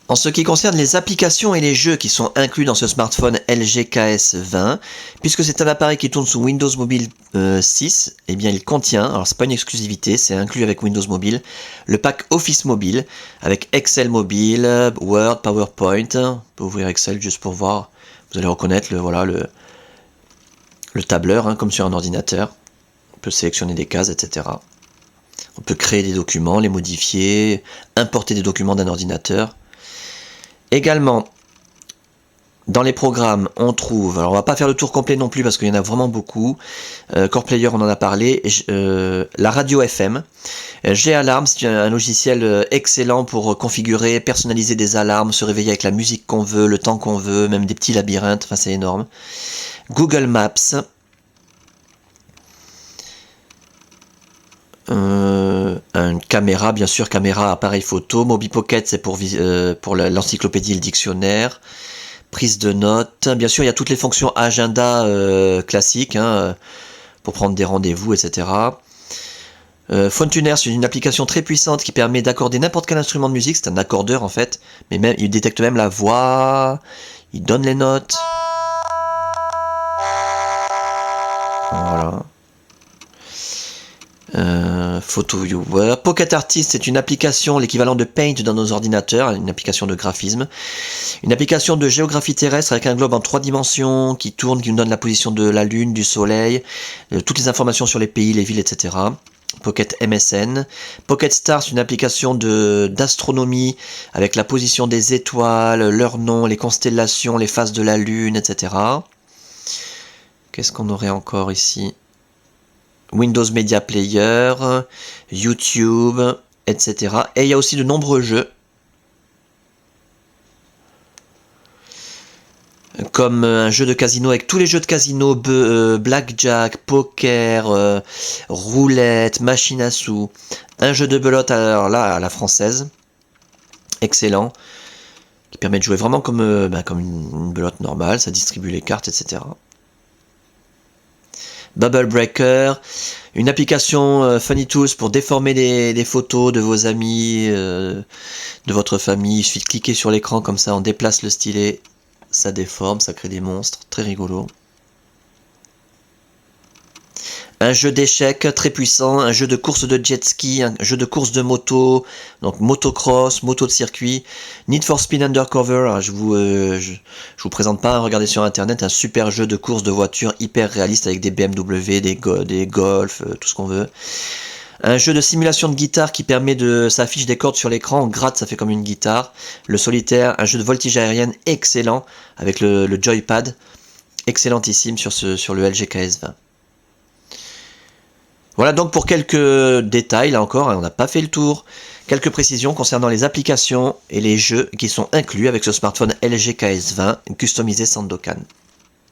En ce qui concerne les applications et les jeux qui sont inclus dans ce smartphone LG KS20, puisque c'est un appareil qui tourne sous Windows Mobile 6, eh bien il contient, alors c'est pas une exclusivité, c'est inclus avec Windows Mobile, le pack Office Mobile, avec Excel Mobile, Word, PowerPoint. On peut ouvrir Excel juste pour voir, vous allez reconnaître le tableur, hein, comme sur un ordinateur. On peut sélectionner des cases, etc. On peut créer des documents, les modifier, importer des documents d'un ordinateur. Également, dans les programmes, on trouve, alors on va pas faire le tour complet non plus parce qu'il y en a vraiment beaucoup, Core Player on en a parlé, la radio FM, G-Alarm, c'est un logiciel excellent pour configurer, personnaliser des alarmes, se réveiller avec la musique qu'on veut, le temps qu'on veut, même des petits labyrinthes, enfin c'est énorme. Google Maps, une caméra, bien sûr, caméra, appareil photo, MobiPocket, c'est pour l'encyclopédie et le dictionnaire, prise de notes, bien sûr, il y a toutes les fonctions agenda classiques, hein, pour prendre des rendez-vous, etc. PhoneTuner, c'est une application très puissante qui permet d'accorder n'importe quel instrument de musique, c'est un accordeur en fait, mais même, il détecte même la voix, il donne les notes. Voilà. Photo Viewer. Pocket Artist, c'est une application, l'équivalent de Paint dans nos ordinateurs, une application de graphisme. Une application de géographie terrestre avec un globe en 3 dimensions qui tourne, qui nous donne la position de la Lune, du Soleil, toutes les informations sur les pays, les villes, etc. Pocket MSN. Pocket Star, c'est une application d'astronomie avec la position des étoiles, leur nom, les constellations, les phases de la Lune, etc. Qu'est-ce qu'on aurait encore ici ? Windows Media Player, YouTube, etc. Et il y a aussi de nombreux jeux, comme un jeu de casino avec tous les jeux de casino, blackjack, poker, roulette, machine à sous, un jeu de belote alors là à la française, excellent, qui permet de jouer vraiment comme une belote normale, ça distribue les cartes, etc. Bubble Breaker, une application Funny Tools pour déformer des photos de vos amis, de votre famille. Il suffit de cliquer sur l'écran comme ça, on déplace le stylet, ça déforme, ça crée des monstres, très rigolo. Un jeu d'échecs très puissant, un jeu de course de jet ski, un jeu de course de moto, donc motocross, moto de circuit, Need for Speed Undercover, alors je vous présente pas, regardez sur internet, un super jeu de course de voiture hyper réaliste avec des BMW, des Golf, tout ce qu'on veut. Un jeu de simulation de guitare qui permet ça affiche des cordes sur l'écran, on gratte, ça fait comme une guitare. Le solitaire, un jeu de voltige aérienne excellent avec le joypad, excellentissime sur le LG KS20. Voilà donc pour quelques détails, là encore, on n'a pas fait le tour, quelques précisions concernant les applications et les jeux qui sont inclus avec ce smartphone LG KS20 customisé Sandokan.